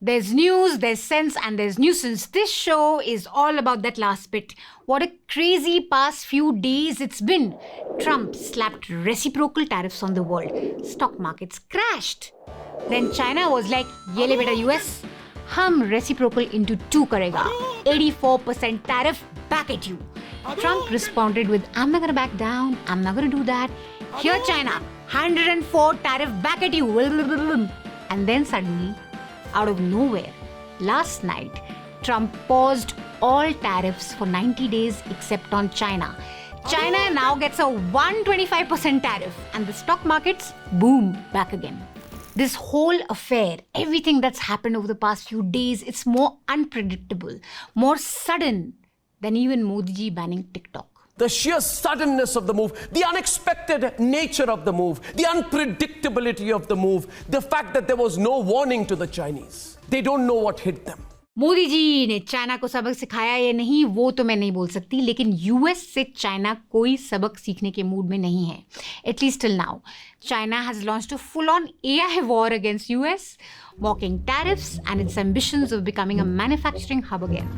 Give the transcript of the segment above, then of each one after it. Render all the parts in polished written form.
There's news, there's sense, and there's nuisance. This show is all about that last bit. What a crazy past few days it's been. Trump slapped reciprocal tariffs on the world. Stock markets crashed. Then China was like, ye le beta US, hum reciprocal into 2 karega. 84% tariff back at you. Trump responded with, I'm not gonna back down, I'm not gonna do that. Here China, 104 tariff back at you. And then suddenly, out of nowhere, last night, Trump paused all tariffs for 90 days except on China. China now gets a 125% tariff and the stock markets, boom, back again. This whole affair, everything that's happened over the past few days, it's more unpredictable, more sudden than even Modi ji banning TikTok. The sheer suddenness of the move, the unexpected nature of the move, the unpredictability of the move, the fact that there was no warning to the Chinese. They don't know what hit them. Modi ji ने China को सबक सिखाया या नहीं वो तो मैं नहीं बोल सकती, लेकिन यूएस से चाइना कोई सबक सीखने के मूड में नहीं है. At least till now. China has launched a full-on AI war against US, mocking tariffs and its ambitions of becoming a manufacturing hub again.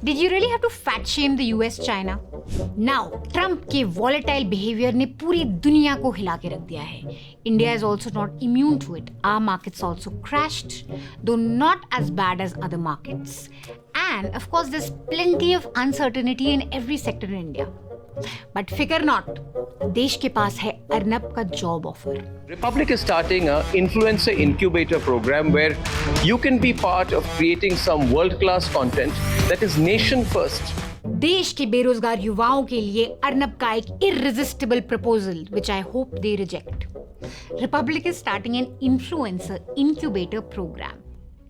Did you really have to fat shame the US-China? Now, Trump के volatile behavior ने पूरी दुनिया को हिला के रख दिया है. India is also not immune to it. Our markets also crashed, though not as bad as other markets. And of course, there's plenty of uncertainty in every sector in India. But figure not, देश के पास है अर्नब का job offer. Republic is starting an influencer incubator program where you can be part of creating some world-class content that is nation first. देश के बेरोजगार युवाओं के लिए अर्नब का एक irresistible proposal, which I hope they reject. Republic is starting an influencer incubator program.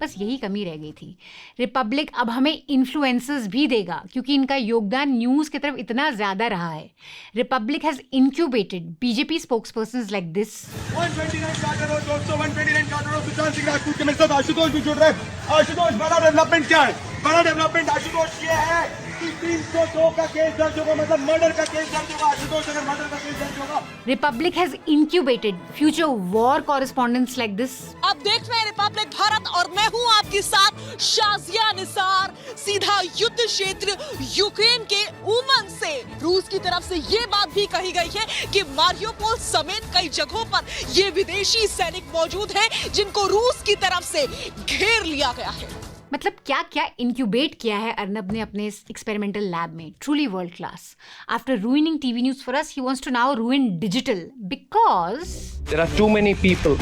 बस यही कमी रह गई थी. रिपब्लिक अब हमें इन्फ्लुएंसर्स भी देगा क्योंकि इनका योगदान न्यूज की तरफ इतना ज्यादा रहा है. Republic has incubated BJP spokespersons like this. 129 crore Sushant Singh Rajput के मेरे साथ आशुतोष भी जुड़ रहे हैं. आशुतोष, बड़ा डेवलपमेंट क्या है? बड़ा डेवलपमेंट आशुतोष ये है कि 302 का केस दर्ज होगा, मतलब मर्डर का केस दर्ज होगा. आशुतोष, अगर मर्डर का केस दर्ज होगा. Republic has incubated future war correspondents like this. आप देख रहे हैं रिपब्लिक भारत और मैं हूं आपके साथ शाजिया निसार, सीधा युद्ध क्षेत्र यूक्रेन के उमन से. रूस की तरफ से ये बात भी कही गई है कि मारियोपोल समेत कई जगहों पर ये विदेशी सैनिक मौजूद हैं जिनको रूस की तरफ से घेर लिया गया है. मतलब क्या क्या इंक्यूबेट किया है अर्नब ने अपने इस एक्सपेरिमेंटल लैब में. Truly world class. After ruining TV news for us, he wants to now ruin digital because There are too many people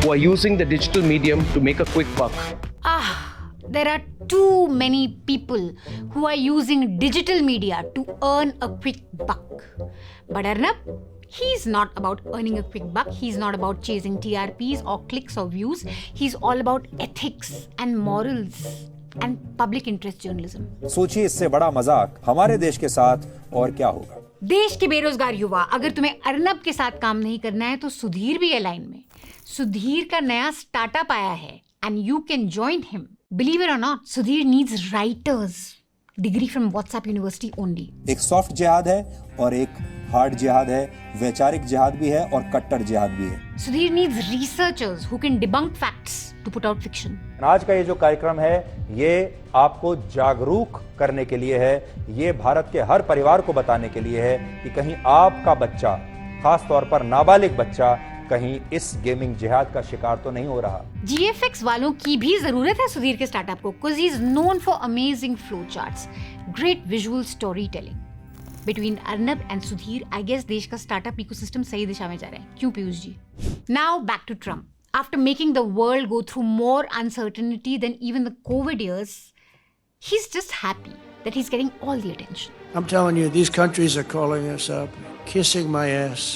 who are using the digital medium to make a quick buck. There are too many people who are using digital media to earn a quick buck. But Arnab, he's not about earning a quick buck. He's not about chasing TRPs or clicks or views. He's all about ethics and morals and public interest journalism. सोचिए इससे बड़ा मजाक हमारे देश के साथ और क्या होगा. देश के बेरोजगार युवा, अगर तुम्हें अर्नब के साथ काम नहीं करना है तो सुधीर भी है लाइन में. सुधीर का नया स्टार्टअप आया है and you can join him. Believe it or not, Sudhir needs writers. Degree from WhatsApp University only. एक सॉफ्ट जिहाद है और एक हार्ड जिहाद है. वैचारिक जिहाद भी है और कट्टर जिहाद भी है. Sudhir needs researchers who can debunk facts to put out fiction. आज का ये जो कार्यक्रम है ये आपको जागरूक करने के लिए है. ये भारत के हर परिवार को बताने के लिए है कि कहीं आपका बच्चा, खास तौर पर नाबालिग बच्चा, कहीं इस गेमिंग जिहाद का शिकार तो नहीं हो रहा. GFX वालों की भी जरूरत है सुधीर के स्टार्टअप को, because he is known for amazing flow charts, great visual storytelling. Between Arnab and Sudhir, I guess देश का स्टार्टअप इकोसिस्टम सही दिशा में जा रहा है. क्यों Piyush ji? Now back to Trump. After making the world go through more uncertainty than even the COVID years, he's just happy that he's getting all the attention. I'm telling you, these countries are calling us up, kissing my ass.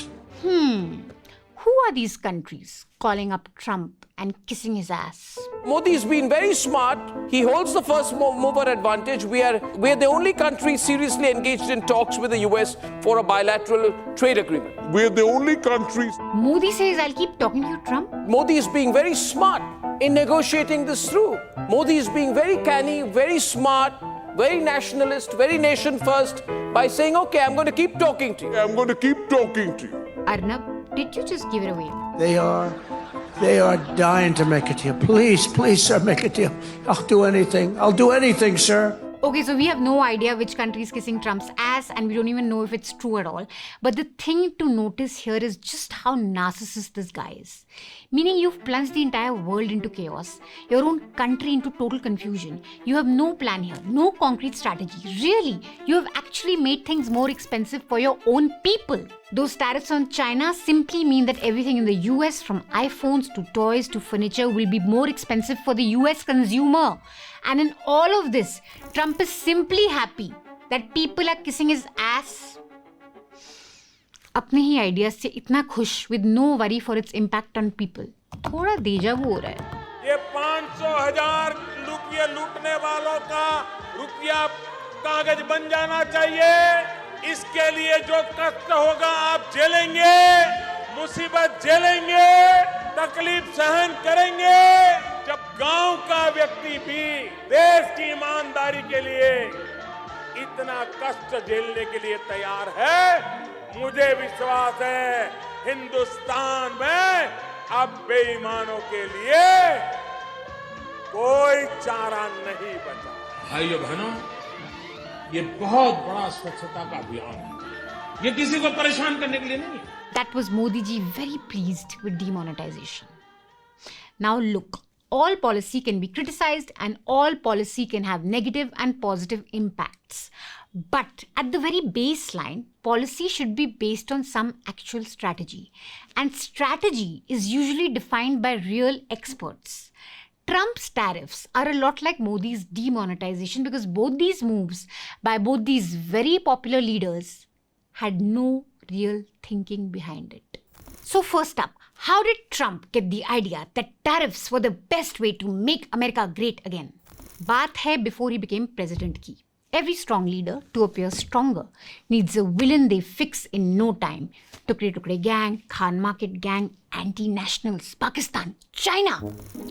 Who are these countries calling up Trump and kissing his ass? Modi's been very smart. He holds the first mover advantage. We're the only country seriously engaged in talks with the US for a bilateral trade agreement. We're the only country. Modi says, I'll keep talking to you, Trump. Modi is being very smart in negotiating this through. Modi is being very canny, very smart, very nationalist, very nation first, by saying, okay, I'm going to keep talking to you. I'm going to keep talking to you. Arnab, did you just give it away? They are dying to make a deal. Please, sir, make a deal. I'll do anything, sir. Okay, so we have no idea which country is kissing Trump's ass, and we don't even know if it's true at all. But the thing to notice here is just how narcissist this guy is. Meaning you've plunged the entire world into chaos, your own country into total confusion. You have no plan here, no concrete strategy. Really, you have actually made things more expensive for your own people. Those tariffs on China simply mean that everything in the US, from iPhones to toys to furniture, will be more expensive for the US consumer. And in all of this, Trump is simply happy that people are kissing his ass. अपने ही ideas से इतना खुश, with no worry for its impact on people. थोड़ा डेजा वू हो रहा है. ये 500,000 रुपये लूटने वालों का रुपया कागज बन जाना चाहिए. इसके लिए जो कष्ट होगा आप झेलेंगे, मुसीबत झेलेंगे, तकलीफ सहन करेंगे. जब गांव का व्यक्ति भी देश की ईमानदारी के लिए इतना कष्ट झेलने के लिए तैयार है, मुझे विश्वास है हिंदुस्तान में अब बेईमानों के लिए कोई चारा नहीं बचा. भाइयों बहनों, ये बहुत बड़ा स्वच्छता का अभियान है. ये किसी को परेशान करने के लिए नहीं है. That was Modi ji very pleased with demonetization. Now look, all policy can be criticized and all policy can have negative and positive impacts. But at the very baseline, policy should be based on some actual strategy. And strategy is usually defined by real experts. Trump's tariffs are a lot like Modi's demonetization because both these moves by both these very popular leaders had no real thinking behind it. So first up, how did Trump get the idea that tariffs were the best way to make America great again? बात है before he became president की. Every strong leader, to appear stronger, needs a villain they fix in no time. Tukre Tukre gang, Khan Market gang, anti-nationals, Pakistan, China.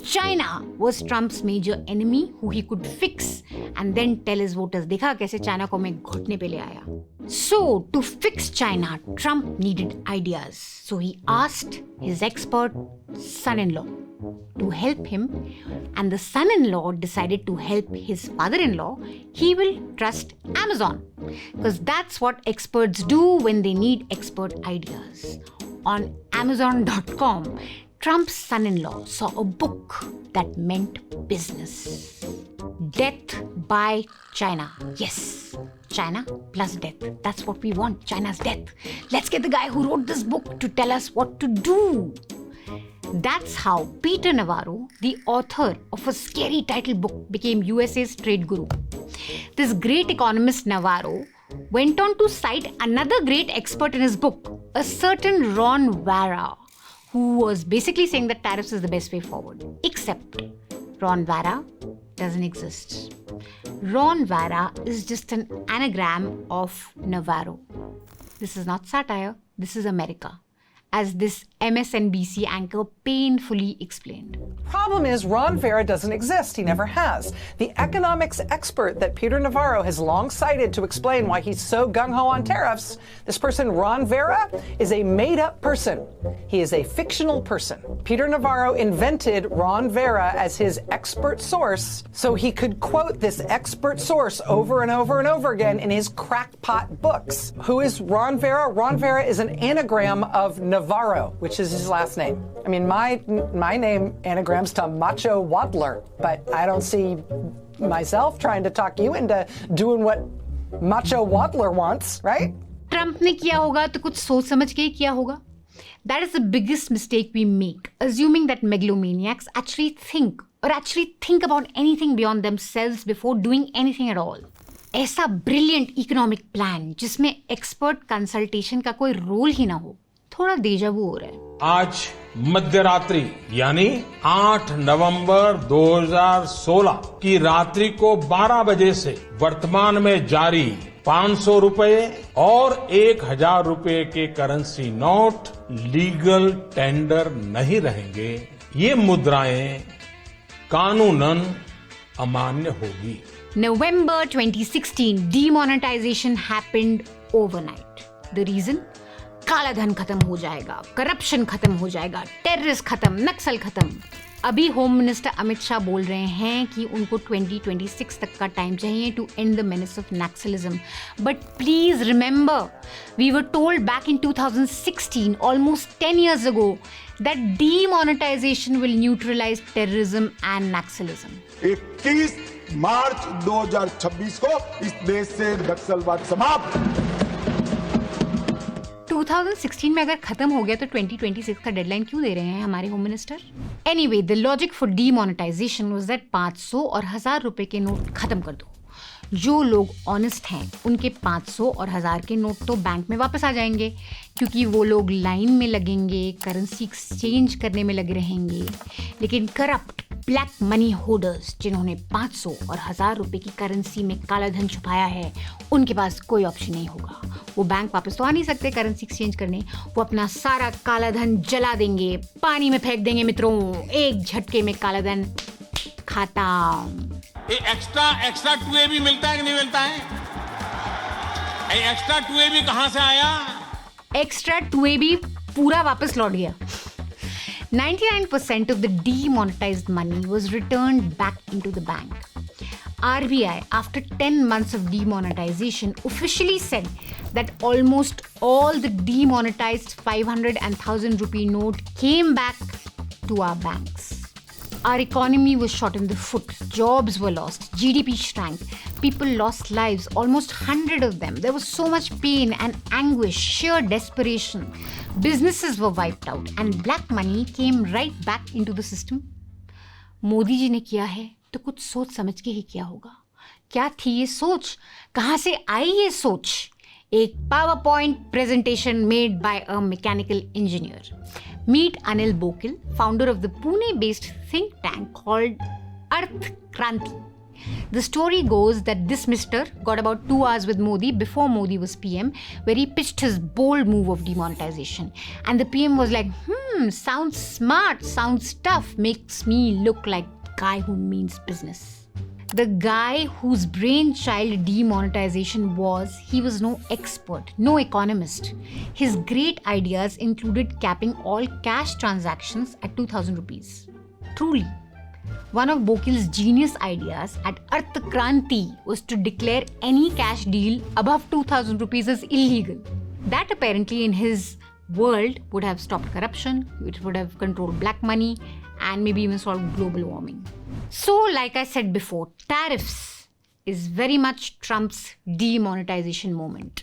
China was Trump's major enemy who he could fix and then tell his voters, देखा कैसे China को मैं घुटने पे ले आया. So, to fix China, Trump needed ideas. So he asked his expert son-in-law to help him, and the son-in-law decided to help his father-in-law. He will trust Amazon because that's what experts do when they need expert ideas. On Amazon.com, Trump's son-in-law saw a book that meant business. Death by China. Yes, China plus death. That's what we want, China's death. Let's get the guy who wrote this book to tell us what to do. That's how Peter Navarro, the author of a scary title book, became USA's trade guru. This great economist Navarro went on to cite another great expert in his book, a certain Ron Vara, who was basically saying that tariffs is the best way forward. Except Ron Vara doesn't exist. Ron Vara is just an anagram of Navarro. This is not satire, this is America, as this MSNBC anchor painfully explained. Problem is, Ron Vera doesn't exist. He never has. The economics expert that Peter Navarro has long cited to explain why he's so gung-ho on tariffs, this person, Ron Vera, is a made-up person. He is a fictional person. Peter Navarro invented Ron Vera as his expert source so he could quote this expert source over and over and over again in his crackpot books. Who is Ron Vera? Ron Vera is an anagram of Navarro, which is his last name. I mean, my name anagrams to Macho Waddler, but I don't see myself trying to talk you into doing what Macho Waddler wants, right? Trump ने किया होगा तो कुछ सोच समझ के ही किया होगा. That is the biggest mistake we make, assuming that megalomaniacs actually think about anything beyond themselves before doing anything at all. ऐसा brilliant economic plan जिसमें expert consultation का कोई रोल ही ना हो, थोड़ा डेजा वू हो रहा है. आज मध्यरात्रि यानी 8 नवंबर 2016 की रात्रि को 12 बजे से वर्तमान में जारी 500 रुपए और 1000 रुपए के करेंसी नोट लीगल टेंडर नहीं रहेंगे. ये मुद्राएं कानूनन अमान्य होगी. November 2016, demonetization happened overnight. The reason? काला धन खत्म हो जाएगा, करप्शन खत्म हो जाएगा, टेररिस्ट खत्म, नक्सल खत्म. अभी होम मिनिस्टर अमित शाह बोल रहे हैं कि उनको 2026 तक का टाइम चाहिए to end the menace of Naxalism. But please remember, we were told back in 2016, almost 10 years ago, that demonetization will neutralize terrorism and Naxalism. 21 March 2026 को इस देश से नक्सलवाद समाप्त. 2016 में अगर खत्म हो गया तो 2026 का डेडलाइन क्यों दे रहे हैं हमारे home minister? Anyway, the logic for demonetization was that 500 और 1000 रुपए के नोट खत्म कर दो. जो लोग ऑनेस्ट हैं उनके 500 और 1000 के नोट तो बैंक में वापस आ जाएंगे, क्योंकि वो लोग लाइन में लगेंगे, करेंसी एक्सचेंज करने में लगे रहेंगे. लेकिन करप्ट ब्लैक मनी होल्डर्स जिन्होंने 500 और 1000 रुपए की करेंसी में काला धन छुपाया है, उनके पास कोई ऑप्शन नहीं होगा. वो बैंक वापस तो आ नहीं सकते करेंसी एक्सचेंज करने. वो अपना सारा काला धन जला देंगे, पानी में फेंक देंगे मित्रों. एक झटके में काला धन खत्म. ये एक्स्ट्रा 2A भी मिलता है कि नहीं मिलता है? ये एक्स्ट्रा 2A भी कहां से आया? एक्स्ट्रा 2A भी पूरा वापस लौट गया. 99% of the demonetized money was returned back into the bank. RBI, after 10 months of demonetization, officially said that almost all the demonetized 500 and 1000 rupee note came back to our banks. Our economy was shot in the foot. Jobs were lost. GDP shrank. People lost lives, almost 100 of them. There was so much pain and anguish, sheer desperation. Businesses were wiped out and black money came right back into the system. Modi ji ने किया है तो कुछ सोच समझ के ही किया होगा. क्या थी ये सोच? कहाँ से आई ये सोच? एक PowerPoint presentation made by a mechanical engineer. Meet Anil Bokil, founder of the Pune-based think tank called Arth Kranti. The story goes that this mister got about 2 hours with Modi before Modi was PM, where he pitched his bold move of demonetization. And the PM was like, sounds smart, sounds tough, makes me look like a guy who means business. The guy whose brainchild demonetization was, he was no expert, no economist. His great ideas included capping all cash transactions at 2000 rupees. Truly, one of Bokil's genius ideas at Arth Kranti was to declare any cash deal above 2000 rupees as illegal. That apparently in his world would have stopped corruption, it would have controlled black money, and maybe even solved global warming. So, like I said before, tariffs is very much Trump's demonetization moment.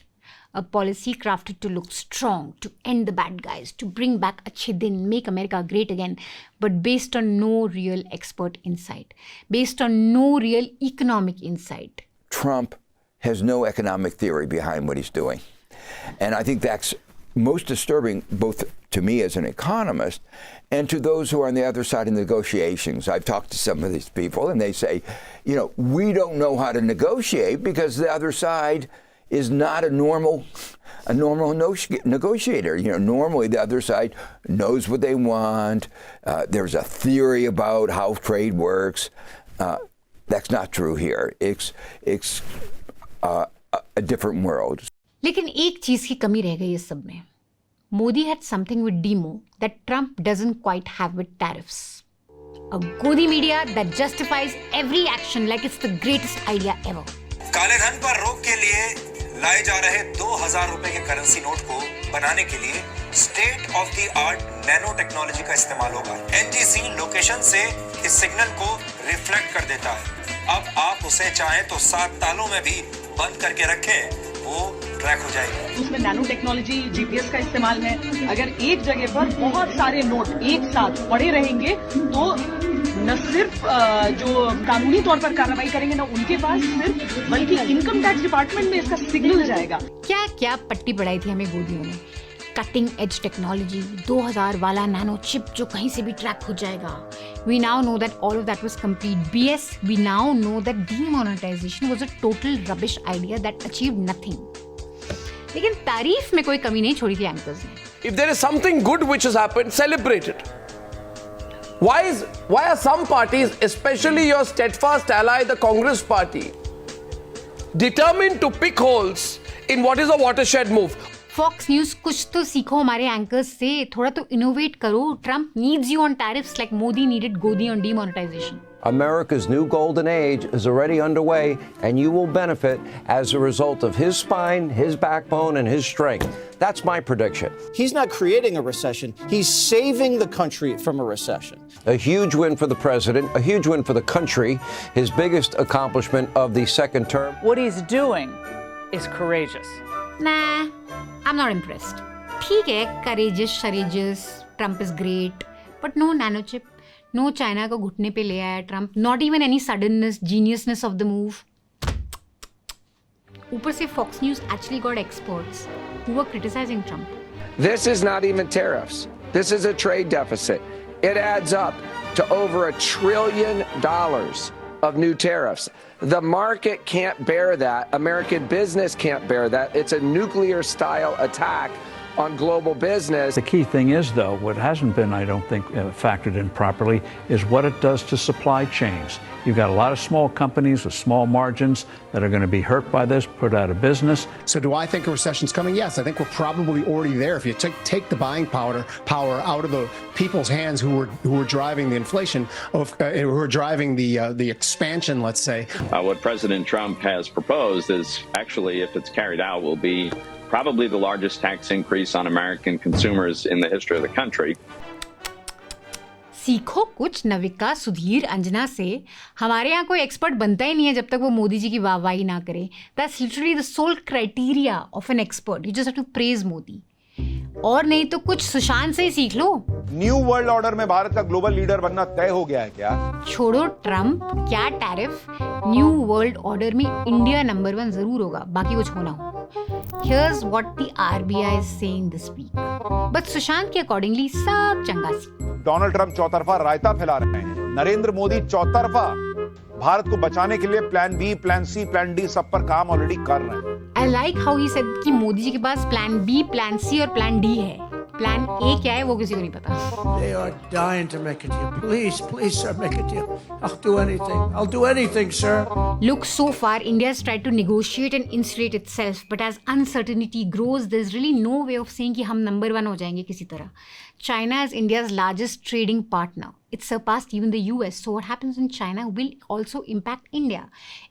A policy crafted to look strong, to end the bad guys, to bring back Achhe Din, make America great again, but based on no real expert insight, based on no real economic insight. Trump has no economic theory behind what he's doing. And I think that's most disturbing, both to me as an economist and to those who are on the other side of negotiations. I've talked to some of these people and they say, we don't know how to negotiate because the other side is not a normal negotiator. Normally the other side knows what they want. There's a theory about how trade works. That's not true here. It's a different world. लेकिन एक चीज की कमी रह गई इस सब में. Modi had something with demo that Trump doesn't quite have with tariffs. A Godi media that justifies every action like it's the greatest idea ever. काले धन पर रोक के लिए लाए जा रहे 2000 रुपए के करेंसी नोट को बनाने के लिए state of the art nano technology का इस्तेमाल होगा. NTC लोकेशन से इस सिग्नल को रिफ्लेक्ट कर देता है. अब आप उसे चाहें तो 7 तालों में भी बंद करके रखें, वो ट्रैक हो जाएगी. उसमें नैनो टेक्नोलॉजी GPS का इस्तेमाल है. अगर एक जगह पर बहुत सारे नोट एक साथ पड़े रहेंगे तो न सिर्फ जो कानूनी तौर पर कार्रवाई करेंगे ना उनके पास सिर्फ, बल्कि इनकम टैक्स डिपार्टमेंट में इसका सिग्नल जाएगा. क्या क्या पट्टी पढ़ाई थी हमें गोदियों में. कटिंग एज टेक्नोलॉजी, 2000 वाला नैनो चिप जो कहीं से भी ट्रैक हो जाएगा. We now know that all of that was complete BS. We now know that demonetization was a total rubbish idea that achieved nothing. लेकिन तारीफ में कोई कमी नहीं छोड़ी थी एंकर्स ने. If there is something good which has happened, celebrate it. Why are some parties, especially your steadfast ally, the Congress party, determined to pick holes in what is a watershed move. Fox News, कुछ तो सीखो हमारे anchors से, थोड़ा तो innovate करो. Trump needs you on tariffs like Modi needed Godi on demonetization. America's new golden age is already underway, and you will benefit as a result of his spine, his backbone, and his strength. That's my prediction. He's not creating a recession. He's saving the country from a recession. A huge win for the president, a huge win for the country, his biggest accomplishment of the second term. What he's doing is courageous. Nah, I'm not impressed. ठीक है, courageous, Trump is great, but no nanochip. No China को घुटने पे ले आया Trump. Not even any suddenness, geniusness of the move. ऊपर से Fox News actually got experts who were criticizing Trump. This is not even tariffs. This is a trade deficit. It adds up to over $1 trillion of new tariffs. The market can't bear that. American business can't bear that. It's a nuclear-style attack on global business. The key thing is, though, what hasn't been, I don't think, factored in properly is what it does to supply chains. You've got a lot of small companies with small margins that are going to be hurt by this, put out of business. So do I think a recession's coming? Yes, I think we're probably already there. If you take the buying power out of the people's hands who are driving the inflation, who are driving the expansion, let's say. What President Trump has proposed is actually, if it's carried out, will be probably the largest tax increase on American consumers in the history of the country. सीखो कुछ नविका, सुधीर, अंजना से. हमारे यहाँ कोई expert बनता ही नहीं है जब तक वो मोदी जी की वाहवाही ना करे. That's literally the sole criteria of an expert. You just have to praise Modi. और नहीं तो कुछ सुशांत से ही सीख लो. न्यू वर्ल्ड ऑर्डर में भारत का ग्लोबल लीडर बनना तय हो गया है क्या? छोड़ो ट्रम्प, क्या टैरिफ. न्यू वर्ल्ड ऑर्डर में इंडिया नंबर 1 जरूर होगा, बाकी कुछ होना हो. Here's what the RBI is saying this week. But Sushant के अकॉर्डिंगली सब चंगासी. डोनाल्ड ट्रंप चौतरफा रायता फैला रहे हैं. नरेंद्र मोदी चौतरफा भारत को बचाने के लिए plan B, plan C, plan D सब पर काम ऑलरेडी कर रहे हैं. I like how he said कि मोदी जी के पास प्लान बी, प्लान सी और प्लान डी है. प्लान ए क्या है वो किसी को नहीं पता. They are dying to make a deal. Please, please, sir, make a deal. I'll do anything. I'll do anything, sir. Look, so far, India has tried to negotiate and insulate itself, but as uncertainty grows, there's really no way of saying कि हम number 1 हो जाएंगे किसी तरह. China is India's largest trading partner. It surpassed even the US. So what happens in China will also impact India.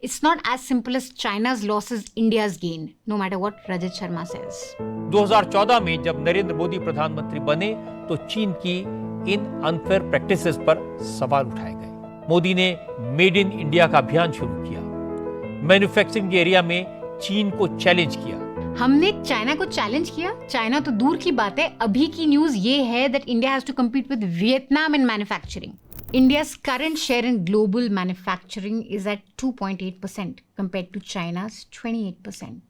It's not as simple as China's loss is India's gain, no matter what Rajat Sharma says. 2014 में जब नरेंद्र मोदी प्रधानमंत्री बने तो चीन की इन unfair practices पर सवाल उठाए गए. मोदी ने मेड इन इंडिया का अभियान शुरू किया. मैन्युफैक्चरिंग एरिया में चीन को चैलेंज किया. हमने चाइना को चैलेंज किया. चाइना तो दूर की बात है. अभी की न्यूज ये है that India has to compete with Vietnam in manufacturing. India's current share in global manufacturing is at 2.8% compared to China's 28%.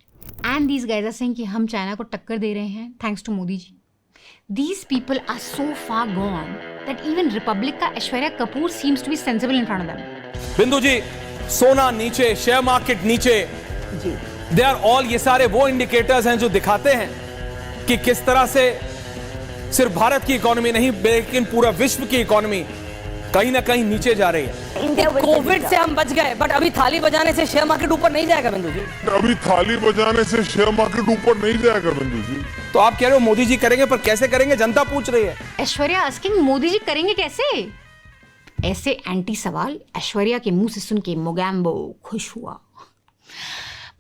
And these guys are saying कि हम चाइना को टक्कर दे रहे हैं thanks to Modi ji. These people are so far gone that even Republic का Aishwarya Kapoor seems to be sensible in front of them. बिंदु जी, सोना नीचे, शेयर मार्केट नीचे. जी. They are all, ये सारे वो इंडिकेटर्स हैं जो दिखाते हैं कि किस तरह से सिर्फ भारत की इकोनॉमी नहीं लेकिन पूरा विश्व की इकोनॉमी कहीं ना कहीं नीचे जा रही है. कोविड से हम बच गए, बट अभी थाली बजाने से शेयर मार्केट ऊपर नहीं जाएगा बिंदु जी. अभी थाली बजाने से शेयर मार्केट ऊपर नहीं जाएगा बिंदु जी. तो आप कह रहे हो मोदी जी करेंगे, पर कैसे करेंगे जनता पूछ रही है. ऐश्वर्या आस्किंग मोदी जी करेंगे कैसे. ऐसे एंटी सवाल ऐश्वर्या के मुंह से सुन के मोगैम्बो खुश हुआ.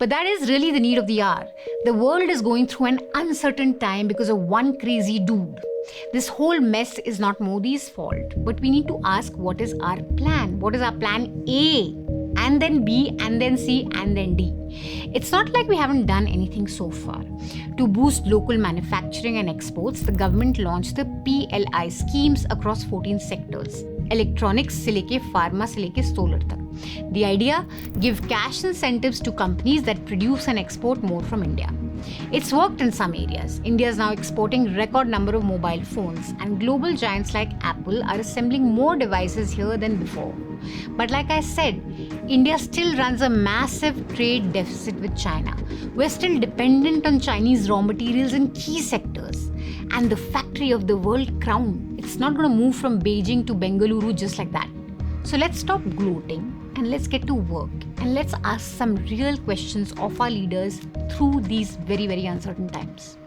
But that is really the need of the hour. The world is going through an uncertain time because of one crazy dude. This whole mess is not Modi's fault, but we need to ask, what is our plan? What is our plan A? And then B, and then C, and then D. It's not like we haven't done anything so far. To boost local manufacturing and exports, the government launched the PLI schemes across 14 sectors. Electronics से लेके pharma से लेके solar तक. The idea, give cash incentives to companies that produce and export more from India. It's worked in some areas. India is now exporting record number of mobile phones, and global giants like Apple are assembling more devices here than before. But like I said, India still runs a massive trade deficit with China. We're still dependent on Chinese raw materials in key sectors. And the factory of the world crown, it's not going to move from Beijing to Bengaluru just like that. So let's stop gloating and let's get to work. And let's ask some real questions of our leaders through these very, very uncertain times.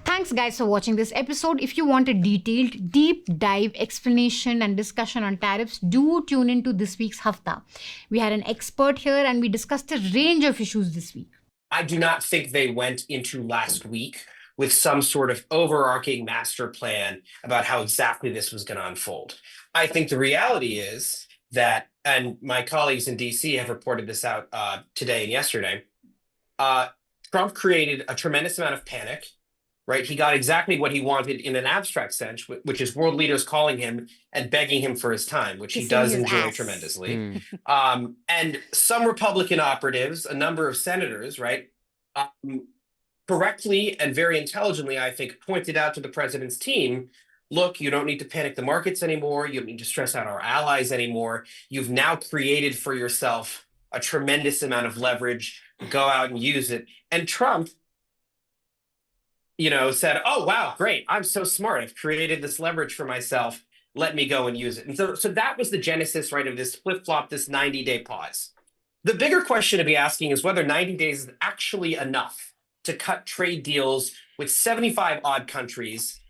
Thanks guys for watching this episode. If you want a detailed, deep dive explanation and discussion on tariffs, do tune into this week's Hafta. We had an expert here and we discussed a range of issues this week. I do not think they went into last week with some sort of overarching master plan about how exactly this was going to unfold. I think the reality is that, and my colleagues in DC have reported this out today and yesterday, Trump created a tremendous amount of panic. Right, he got exactly what he wanted in an abstract sense, which is world leaders calling him and begging him for his time, which he does enjoy tremendously. And some Republican operatives, a number of senators, right, correctly and very intelligently, I think, pointed out to the president's team, look, you don't need to panic the markets anymore. You don't need to stress out our allies anymore. You've now created for yourself a tremendous amount of leverage. Go out and use it. And Trump, said, oh, wow, great. I'm so smart. I've created this leverage for myself. Let me go and use it. And so that was the genesis, right, of this flip-flop, this 90-day pause. The bigger question to be asking is whether 90 days is actually enough to cut trade deals with 75 odd countries,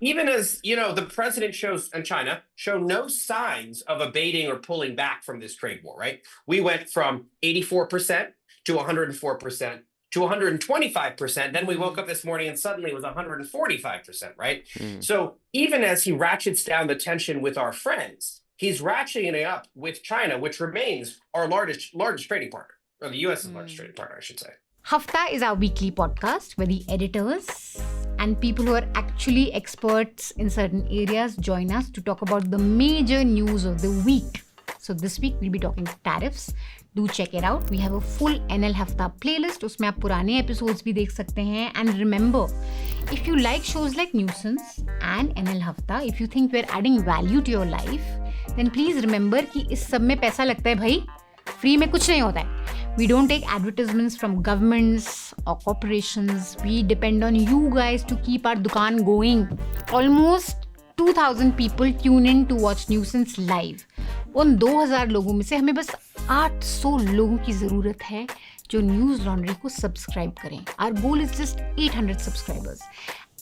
even as, the president and China show no signs of abating or pulling back from this trade war, right? We went from 84% to 104%. To 125%. Then we woke up this morning and suddenly it was 145%, right? So even as he ratchets down the tension with our friends, he's ratcheting it up with China, which remains our largest trading partner, or the U.S.'s largest trading partner, I should say. Hafta is our weekly podcast where the editors and people who are actually experts in certain areas join us to talk about the major news of the week. So this week we'll be talking tariffs. Do check it out. We have a full NL Hafta playlist. उसमें आप पुराने episodes भी देख सकते हैं. And remember, if you like shows like Nuisance and NL Hafta, if you think we're adding value to your life, then please remember कि इस सब में पैसा लगता है भाई. Free में कुछ नहीं होता है. We don't take advertisements from governments or corporations. We depend on you guys to keep our dukaan going. Almost 2,000 people tune in to watch Nuisance live. उन 2,000 लोगों में से हमें बस 800 लोगों की ज़रूरत है जो न्यूज़ लॉन्ड्री को सब्सक्राइब करें. Our goal is just 800 subscribers.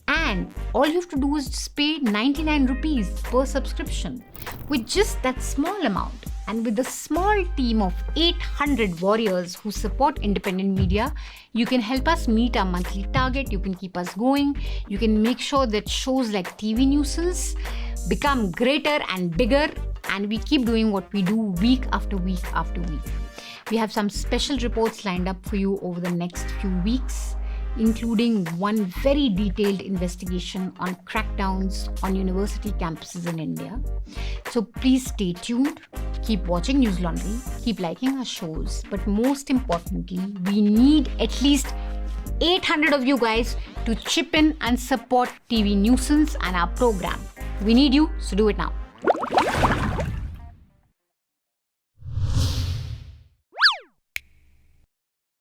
And all you have to do is just pay 99 rupees per subscription. With just that small amount and with a small team of 800 warriors who support independent media, you can help us meet our monthly target. You can keep us going. You can make sure that shows like TV Nuisance become greater and bigger, and we keep doing what we do week after week after week. We have some special reports lined up for you over the next few weeks, including one very detailed investigation on crackdowns on university campuses in India. So please stay tuned, keep watching News Laundry, keep liking our shows, but most importantly, we need at least 800 of you guys to chip in and support TV Nuisance and our program. We need you, so do it now.